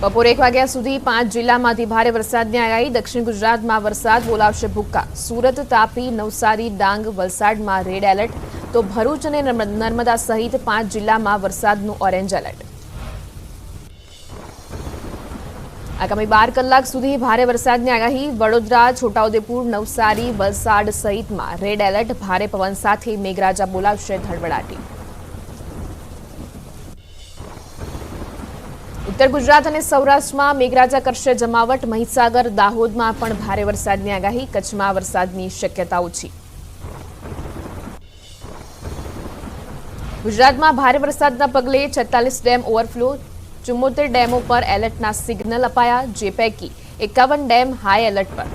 બપોરે 1 વાગ્યા સુધી 5 જિલ્લામાંથી ભારે વરસાદની આગાહી. દક્ષિણ ગુજરાતમાં વરસાદ બોલાવશે ભૂક્કા. સુરત, તાપી, નવસારી, ડાંગ, વલસાડમાં રેડ એલર્ટ, તો ભરૂચ અને નર્મદા સહિત 5 જિલ્લામાં વરસાદનું ઓરેન્જ એલર્ટ. આગામી 12 કલાક સુધી ભારે વરસાદની આગાહી. વડોદરા, છોટાઉદેપુર, નવસારી, વલસાડ સહિતમાં રેડ એલર્ટ. ભારે પવન સાથે મેઘરાજા બોલાવશે ધડબડાટી. ઉત્તર ગુજરાત અને સૌરાષ્ટ્રમાં મેઘરાજા કરશે જમાવટ. મહીસાગર, દાહોદમાં પણ ભારે વરસાદની આગાહી. કચ્છમાં વરસાદની શક્યતા ઓછી. ગુજરાતમાં ભારે વરસાદના પગલે 46 ડેમ ઓવરફ્લો. 74 ડેમો પર એલર્ટના સિગ્નલ અપાયા, જે પૈકી 51 ડેમ હાઈ એલર્ટ પર.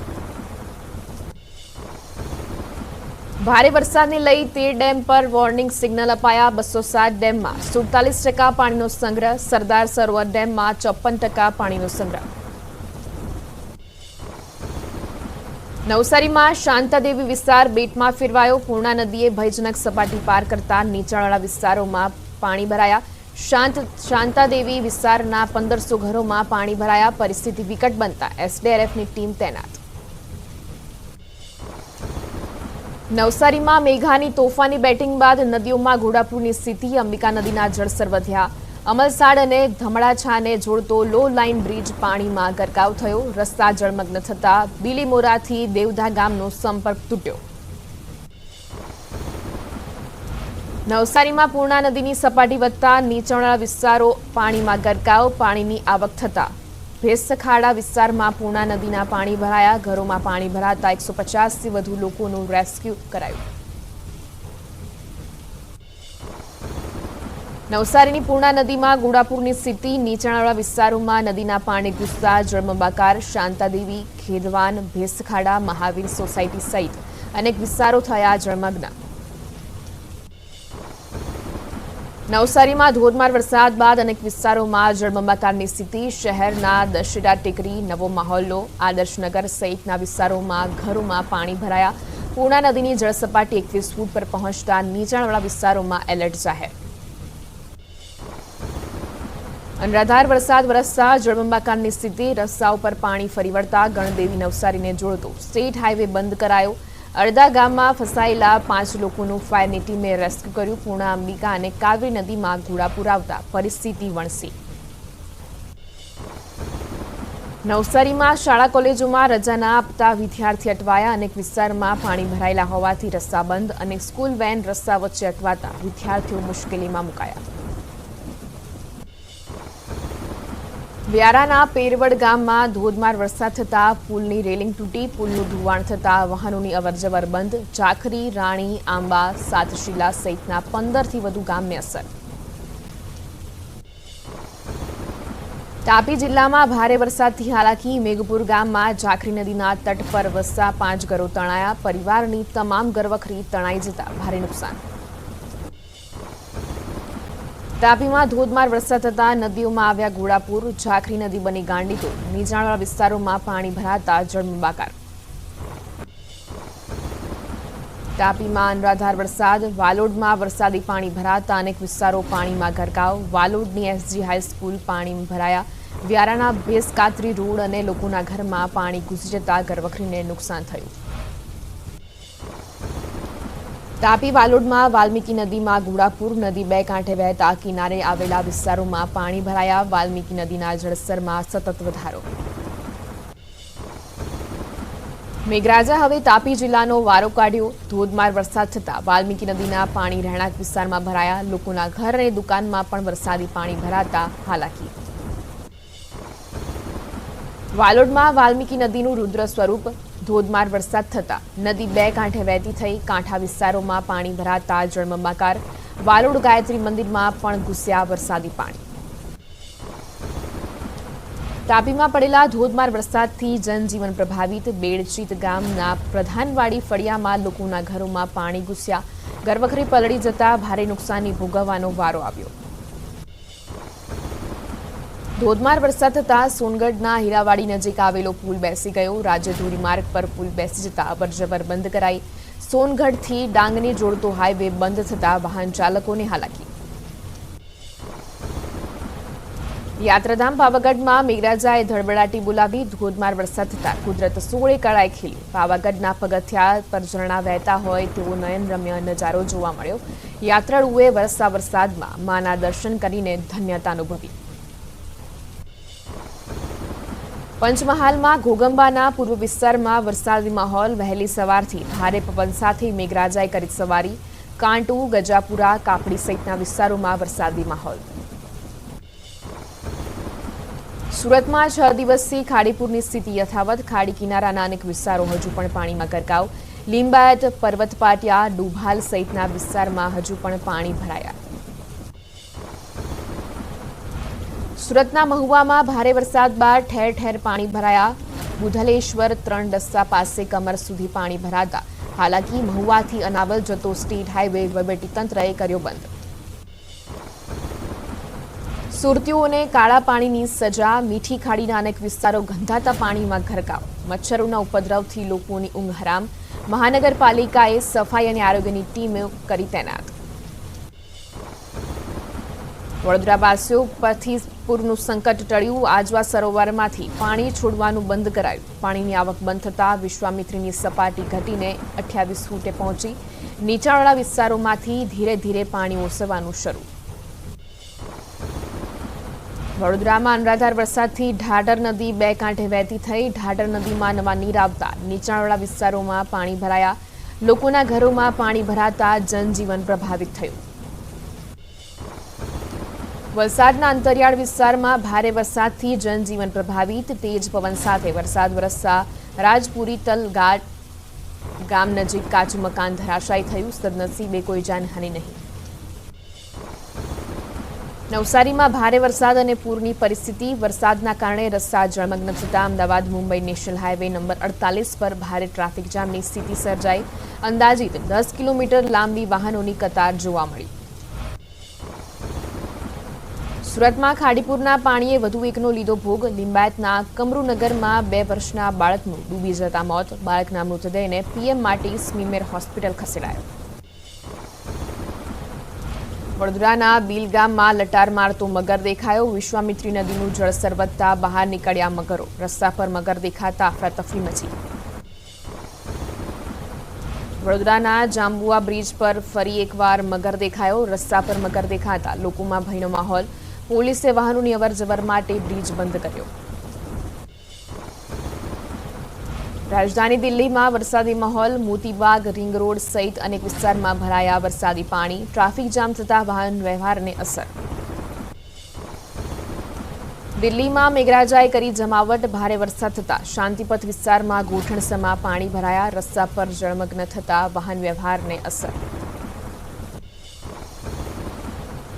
ભારે વરસાદને લઈ 13 ડેમ પર વોર્નિંગ સિગ્નલ અપાયા. 207 ડેમમાં 47% પાણીનો સંગ્રહ. સરદાર સરોવર ડેમમાં 54% પાણીનો સંગ્રહ. નવસારીમાં શાંતાદેવી વિસ્તાર બેટમાં ફેરવાયો. પૂર્ણા નદીએ ભયજનક સપાટી પાર કરતા નીચાણવાળા વિસ્તારોમાં પાણી ભરાયા. શાંતાદેવી વિસ્તારના 1500 ઘરોમાં પાણી ભરાયા. પરિસ્થિતિ વિકટ બનતા એસડીઆરએફની ટીમ તૈનાત. નવસારીમાં મેઘાની તોફાની બેટિંગ બાદ નદીઓમાં ઘોડાપૂરની સ્થિતિ. અંબિકા નદીના જળસ્તર વધ્યા. અમલસાડ અને ધમડાછાને જોડતો લો લાઇન બ્રિજ પાણીમાં ગરકાવ થયો. રસ્તા જળમગ્ન થતા બીલીમોરાથી દેવધા ગામનો સંપર્ક તૂટ્યો. નવસારીમાં પૂર્ણા નદીની સપાટી વધતા નીચાણવાળા વિસ્તારો પાણીમાં ગરકાવ. પાણીની આવક થતા ભેંસખાડા વિસ્તારમાં પૂર્ણા નદીના પાણી ભરાયા. ઘરોમાં પાણી ભરાતા 150થી વધુ લોકોનું રેસ્ક્યુ કરાયું. નવસારીની પૂર્ણા નદીમાં ઘોડાપૂરની સ્થિતિ. નીચાણવાળા વિસ્તારોમાં નદીના પાણી ઘૂસતા જળબંબાકાર. શાંતાદેવી, ખેદવાન, ભેંસખાડા, મહાવીર સોસાયટી સહિત અનેક વિસ્તારો થયા જળમગ્ન. નવસારીમાં ધોધમાર વરસાદ બાદ અનેક વિસ્તારોમાં જળબંબાકારની સ્થિતિ. શહેરના દશેરા ટેકરી, નવો માહોલ્લો, આદર્શનગર સહિતના વિસ્તારોમાં ઘરોમાં પાણી ભરાયા. પૂર્ણા નદીની જળસપાટી 21 ફૂટ પર પહોંચતા નીચાણવાળા વિસ્તારોમાં એલર્ટ જાહેર. અનરાધાર વરસાદ વરસતા જળબંબાકારની સ્થિતિ. રસ્તાઓ પર પાણી ફરી વળતા ગણદેવી નવસારીને જોડતો સ્ટેટ હાઈવે બંધ કરાયો. અડધા ગામમાં ફસાયેલા 5 લોકોનું ફાયરની ટીમે રેસ્ક્યુ કર્યું. પૂર્ણા, અંબિકા અને કાવેરી નદીમાં ઘોડાપૂર આવતા પરિસ્થિતિ વણસી. નવસારીમાં શાળા કોલેજોમાં રજા ના આપતા વિદ્યાર્થી અટવાયા. અનેક વિસ્તારમાં પાણી ભરાયેલા હોવાથી રસ્તા બંધ અને સ્કૂલ વેન રસ્તા વચ્ચે અટવાતા વિદ્યાર્થીઓ મુશ્કેલીમાં મુકાયા. વ્યારાના પેરવડ ગામમાં ધોધમાર વરસાદ થતા પુલની રેલિંગ તૂટી. પુલનું ધોવાણ થતા વાહનોની અવરજવર બંધ. ચાખરી, રાણી, આંબા, સાતશીલા સહિતના 15થી વધુ ગામને અસર. તાપી જિલ્લામાં ભારે વરસાદથી હાલાકી. મેઘપુર ગામમાં ચાખરી નદીના તટ પર વસતા 5 ઘરો તણાયા. પરિવારની તમામ ઘરવખરી તણાઈ જતા ભારે નુકસાન. તાપીમાં ધોધમાર વરસાદ થતા નદીઓમાં આવ્યા ઘોડાપૂર. ઝાખરી નદી બની ગાંડી તો નીચાણવાળા વિસ્તારોમાં પાણી ભરાતા જળબંબાકાર. તાપીમાં અનરાધાર વરસાદ. વાલોડમાં વરસાદી પાણી ભરાતા અનેક વિસ્તારો પાણીમાં ગરકાવ. વાલોડની એસજી હાઈસ્કૂલ પાણી ભરાયા. વ્યારાના ભેંસકાતરી રોડ અને લોકોના ઘરમાં પાણી ઘૂસી જતા ઘરવખરીને નુકસાન થયું. તાપી વાલોડમાં વાલ્મીકી નદીમાં ઘોડાપૂર. નદી 2 કાંઠે વહેતા કિનારે આવેલા વિસ્તારોમાં પાણી ભરાયા. વાલ્મીકી નદીના જળસ્તરમાં સતત વધારો. મેઘરાજા હવે તાપી જિલ્લાનો વારો કાઢ્યો. ધોધમાર વરસાદ થતા વાલ્મીકી નદીના પાણી રહેણાંક વિસ્તારમાં ભરાયા. લોકોના ઘર અને દુકાનમાં પણ વરસાદી પાણી ભરાતા હાલાકી. વાલોડમાં વાલ્મીકી નદીનું રુદ્ર સ્વરૂપ. ધોધમાર વરસાદ થતા નદી 2 કાંઠે વહેતી થઈ. કાંઠા વિસ્તારોમાં પાણી ભરાતા જળબંબાકાર. વાલોડ ગાયત્રી મંદિરમાં પણ ઘૂસ્યા વરસાદી પાણી. તાપીમાં પડેલા ધોધમાર વરસાદથી જનજીવન પ્રભાવિત. બેડચીત ગામના પ્રધાનવાડી ફળિયામાં લોકોના ઘરોમાં પાણી ઘૂસ્યા. ઘરવખરી પલળી જતા ભારે નુકસાની ભોગવવાનો વારો આવ્યો. ધોધમાર વરસાદ થતા સોનગઢના હીરાવાડી નજીક આવેલો પુલ બેસી ગયો. રાજ્ય ધોરીમાર્ગ પર પુલ બેસી જતા અવરજવર બંધ કરાઈ. સોનગઢથી ડાંગને જોડતો હાઈવે બંધ થતા વાહન ચાલકોને હાલાકી. યાત્રાધામ પાવાગઢમાં મેઘરાજાએ ધડબડાટી બોલાવી ધોધમાર વરસાદ થતા કુદરત સોળે કળાએ ખીલી. પાવાગઢના પગથિયા પર ઝરણા વહેતા હોય તેવો નયનરમ્ય નજારો જોવા મળ્યો. યાત્રાળુઓએ વરસતા વરસાદમાં માના દર્શન કરીને ધન્યતા અનુભવી. પંચમહાલમાં ઘોગંબાના પૂર્વ વિસ્તારમાં વરસાદી માહોલ. વહેલી સવારથી ભારે પવન સાથે મેઘરાજાએ કરી સવારી. કાંટુ, ગજાપુરા, કાપડી સહિતના વિસ્તારોમાં વરસાદી માહોલ. સુરતમાં 6 દિવસથી ખાડીપુરની સ્થિતિ યથાવત. ખાડી કિનારાના અનેક વિસ્તારો હજુ પણ પાણીમાં ગરકાવ. લીંબાયત, પર્વત પાટિયા, ડુભાલ સહિતના વિસ્તારમાં હજુ પણ પાણી ભરાયા. સુરતના મહુવામાં ભારે વરસાદ બાદ ઠેર ઠેર પાણી ભરાયા. બુધલેશ્વર 3 રસ્તા પાસે કમર સુધી પાણી ભરાતા હાલાકી. મહુવાથી અનાવલ જતો સ્ટેટ હાઈવે વહીવટીતંત્રએ કર્યો બંધ. સુરતીઓને કાળા પાણીની સજા. મીઠી ખાડીના અનેક વિસ્તારો ગંધાતા પાણીમાં ગરકાવ. મચ્છરોના ઉપદ્રવથી લોકોની ઊંઘ હરામ. મહાનગરપાલિકાએ સફાઈ અને આરોગ્યની ટીમો કરી તૈનાત. વડોદરાવાસીઓ પરથી પૂરનું સંકટ ટળ્યું. આજવા સરોવરમાંથી પાણી છોડવાનું બંધ કરાયું. પાણીની આવક બંધ થતાં વિશ્વામિત્રીની સપાટી ઘટીને 28 ફૂટે પહોંચી. નીચાણવાળા વિસ્તારોમાંથી ધીરે ધીરે પાણી ઓસરવાનું શરૂ. વડોદરામાં અનરાધાર વરસાદથી ઢાઢર નદી 2 કાંઠે વહેતી થઈ. ઢાઢર નદીમાં નવા નીર આવતા નીચાણવાળા વિસ્તારોમાં પાણી ભરાયા. લોકોના ઘરોમાં પાણી ભરાતા જનજીવન પ્રભાવિત થયું. વલસાડના અંતરિયાળ વિસ્તારમાં ભારે વરસાદથી જનજીવન પ્રભાવિત. તેજ પવન સાથે વરસાદ વરસતા રાજપુરી તલગાટ ગામ નજીક કાચું મકાન ધરાશાયી થયું. સદનસીબે કોઈ જાનહાનિ નહીં. નવસારીમાં ભારે વરસાદ અને પૂરની પરિસ્થિતિ. વરસાદના કારણે રસ્તા જળમગ્ન થતા Ahmedabad Mumbai national highway number 48 પર ભારે ટ્રાફિક જામની સ્થિતિ સર્જાઈ. અંદાજિત 10 કિલોમીટર લાંબી વાહનોની કતાર જોવા મળી. સુરતમાં ખાડીપુરના પાણીએ વધુ એકનો લીધો ભોગ. લિંબાયતના કમરુનગરમાં 2 વર્ષના બાળકનું ડૂબી જતા મોત. બાળકના મૃતદેહને પીએમ માટે સ્મીમેર હોસ્પિટલ ખસેડાયો. વડોદરાના બીલ ગામમાં લટાર મારતો મગર દેખાયો. વિશ્વામિત્રી નદીનું જળસ્તર વધતા બહાર નીકળ્યા મગરો. રસ્તા પર મગર દેખાતા અફરાતફરી મચી. વડોદરાના જાંબુઆ બ્રિજ પર ફરી એકવાર મગર દેખાયો. રસ્તા પર મગર દેખાતા લોકોમાં ભયનો માહોલ. પોલીસે વાહનોની અવરજવર માટે બ્રિજ બંધ કર્યો. રાજધાની દિલ્હીમાં વરસાદી માહોલ. મોતીબાગ, રિંગ રોડ સહિત અનેક વિસ્તારમાં ભરાયા વરસાદી પાણી. ટ્રાફિક જામ થતા વાહન વ્યવહારને અસર. દિલ્હીમાં મેઘરાજાએ કરી જમાવટ. ભારે વરસાદ થતા શાંતિપથ વિસ્તારમાં ગોઠણસમાં પાણી ભરાયા. રસ્તા પર જળમગ્ન થતા વાહન વ્યવહારને અસર.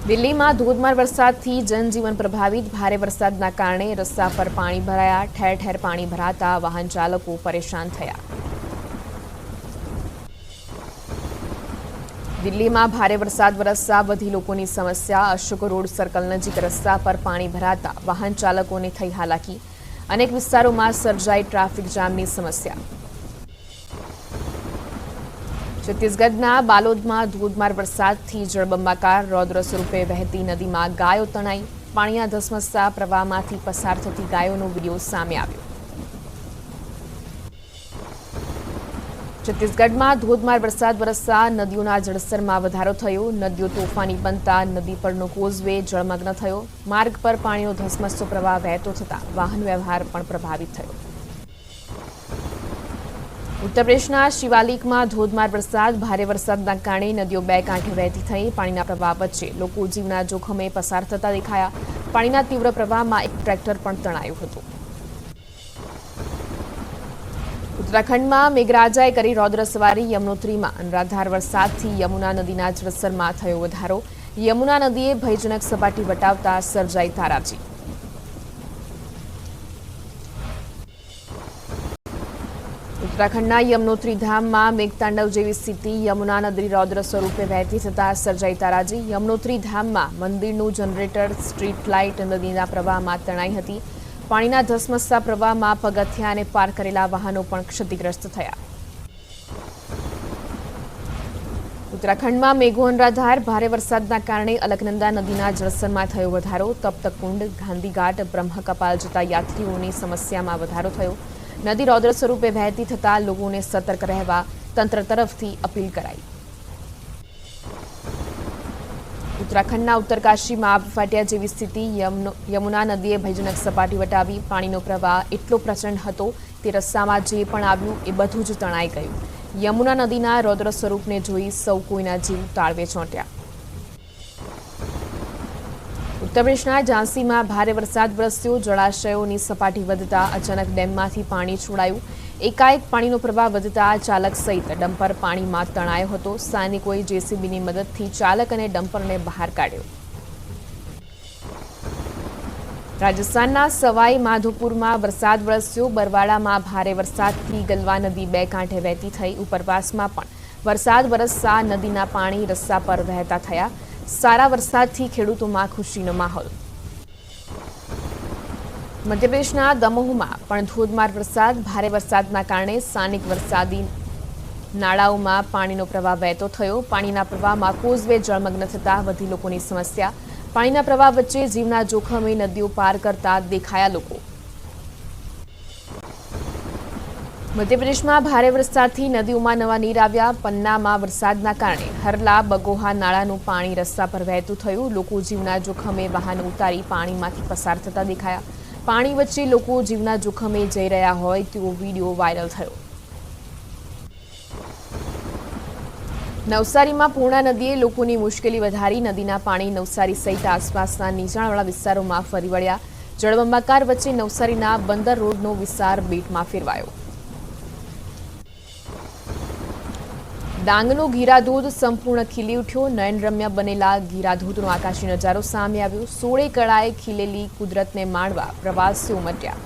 દિલ્હીમાં ધોધમાર વરસાદથી જનજીવન પ્રભાવિત. ભારે વરસાદના કારણે રસ્તા પર પાણી ભરાયા. ઠેર ઠેર પાણી ભરાતા વાહન ચાલકો પરેશાન થયા. દિલ્હીમાં ભારે વરસાદ વરસતા વધી લોકોની સમસ્યા. અશોક રોડ સર્કલ નજીક રસ્તા પર પાણી ભરાતા વાહન ચાલકોને થઈ હાલાકી. અનેક વિસ્તારોમાં સર્જાઈ ટ્રાફિક જામની સમસ્યા. છત્તીસગઢના બાલોદમાં ધોધમાર વરસાદથી જળબંબાકાર. રૌદ્ર સ્વરૂપે વહેતી નદીમાં ગાયો તણાઈ. પાણીના ધસમસતા પ્રવાહમાંથી પસાર થતી ગાયોનો વિડીયો સામે આવ્યો. છત્તીસગઢમાં ધોધમાર વરસાદ વરસતા નદીઓના જળસ્તરમાં વધારો થયો. નદીઓ તોફાની બનતા નદી પરનો કોઝવે જળમગ્ન થયો. માર્ગ પર પાણીનો ધસમસતો પ્રવાહ વહેતો થતા વાહન વ્યવહાર પણ પ્રભાવિત થયો. ઉત્તર પ્રદેશના શિવાલિકમાં ધોધમાર વરસાદ. ભારે વરસાદના કારણે નદીઓ 2 કાંઠે વહેતી થઈ. પાણીના પ્રવાહ વચ્ચે લોકો જીવના જોખમે પસાર થતા દેખાયા. પાણીના તીવ્ર પ્રવાહમાં એક ટ્રેક્ટર પણ તણાયું હતું. ઉત્તરાખંડમાં મેઘરાજાએ કરી રૌદ્ર સવારી. યમનોત્રીમાં અનરાધાર વરસાદથી યમુના નદીના જળસ્તરમાં થયો વધારો. યમુના નદીએ ભયજનક સપાટી વટાવતા સર્જાઈ તારાજી. ઉત્તરાખંડના યમનોત્રી ધામમાં મેઘતાંડવ જેવી સ્થિતિ. યમુના નદી રૌદ્ર સ્વરૂપે વહેતી થતા સર્જાઈ તારાજી. યમનોત્રી ધામમાં મંદિરનું જનરેટર, સ્ટ્રીટ લાઇટ નદીના પ્રવાહમાં તણાઈ હતી. પાણીના ધસમસતા પ્રવાહમાં પગથિયાને પાર કરેલા વાહનો પણ ક્ષતિગ્રસ્ત થયા. ઉત્તરાખંડમાં મેઘો અનરાધાર ભારે વરસાદના કારણે અલકનંદા નદીના જળસ્તરમાં થયો વધારો. તપ્તકુંડ, ગાંધીઘાટ, બ્રહ્મકપાલ જતા યાત્રીઓની સમસ્યામાં વધારો થયો. નદી રૌદ્ર સ્વરૂપે વહેતી થતા લોકોને સતર્ક રહેવા તંત્ર તરફથી અપીલ કરાઈ. ઉત્તરાખંડના ઉત્તરકાશીમાં આબ ફાટ્યા જેવી સ્થિતિ. યમુના નદીએ ભયજનક સપાટી વટાવી. પાણીનો પ્રવાહ એટલો પ્રચંડ હતો તે રસ્તામાં જે પણ આવ્યું એ બધું જ તણાઈ ગયું. યમુના નદીના રૌદ્ર સ્વરૂપને જોઈ સૌ કોઈના જીવ તાળવે ચોંટ્યા. ઉત્તર પ્રદેશના ઝાંસીમાં ભારે વરસાદ વરસ્યો. જળાશયોની સપાટી વધતા અચાનક ડેમમાંથી પાણી છોડાયું. એકાએક પાણીનો પ્રવાહ વધતા ચાલક સહિત ડમ્પર પાણીમાં તણાયો હતો. સ્થાનિકોએ જેસીબીની મદદથી ચાલક અને ડમ્પરને બહાર કાઢ્યો. રાજસ્થાનના સવાઈ માધોપુરમાં વરસાદ વરસ્યો. બરવાડામાં ભારે વરસાદથી ગલવા નદી બે કાંઠે વહેતી થઈ. ઉપરવાસમાં પણ વરસાદ વરસતા નદીના પાણી રસ્તા પર વહેતા થયા. સારા વરસાદથી ખેડૂતોમાં ખુશીનો માહોલ. મધ્યપ્રદેશના દમોહમાં પણ ધોધમાર વરસાદ. ભારે વરસાદના કારણે સ્થાનિક વરસાદી નાળાઓમાં પાણીનો પ્રવાહ વહેતો થયો. પાણીના પ્રવાહમાં કોઝવે જળમગ્ન થતા વધી લોકોની સમસ્યા. પાણીના પ્રવાહ વચ્ચે જીવના જોખમે નદીઓ પાર કરતા દેખાયા લોકો. મધ્યપ્રદેશમાં ભારે વરસાદથી નદીઓમાં નવા નીર આવ્યા. પન્નામાં વરસાદના કારણે હરલા બગોહા નાળાનું પાણી રસ્તા પર વહેતું થયું. લોકો જીવના જોખમે વાહનો ઉતારી પાણીમાંથી પસાર થતા દેખાયા. પાણી વચ્ચે લોકો જીવના જોખમે જઈ રહ્યા હોય તેવો વિડીયો વાયરલ થયો. નવસારીમાં પૂર્ણા નદીએ લોકોની મુશ્કેલી વધારી. નદીના પાણી નવસારી સહિત આસપાસના નીચાણવાળા વિસ્તારોમાં ફરી વળ્યા. જળબંબાકાર વચ્ચે નવસારીના બંદર રોડનો વિસ્તાર બેટમાં ફેરવાયો. ડાંગનો ગીરાધોધ સંપૂર્ણ ખીલી ઉઠ્યો. નયનરમ્ય બનેલા ગીરાધોધનો આકાશી નજારો સામે આવ્યો. 16 કળાએ ખીલેલી કુદરતને માણવા પ્રવાસીઓ ઉમટ્યા.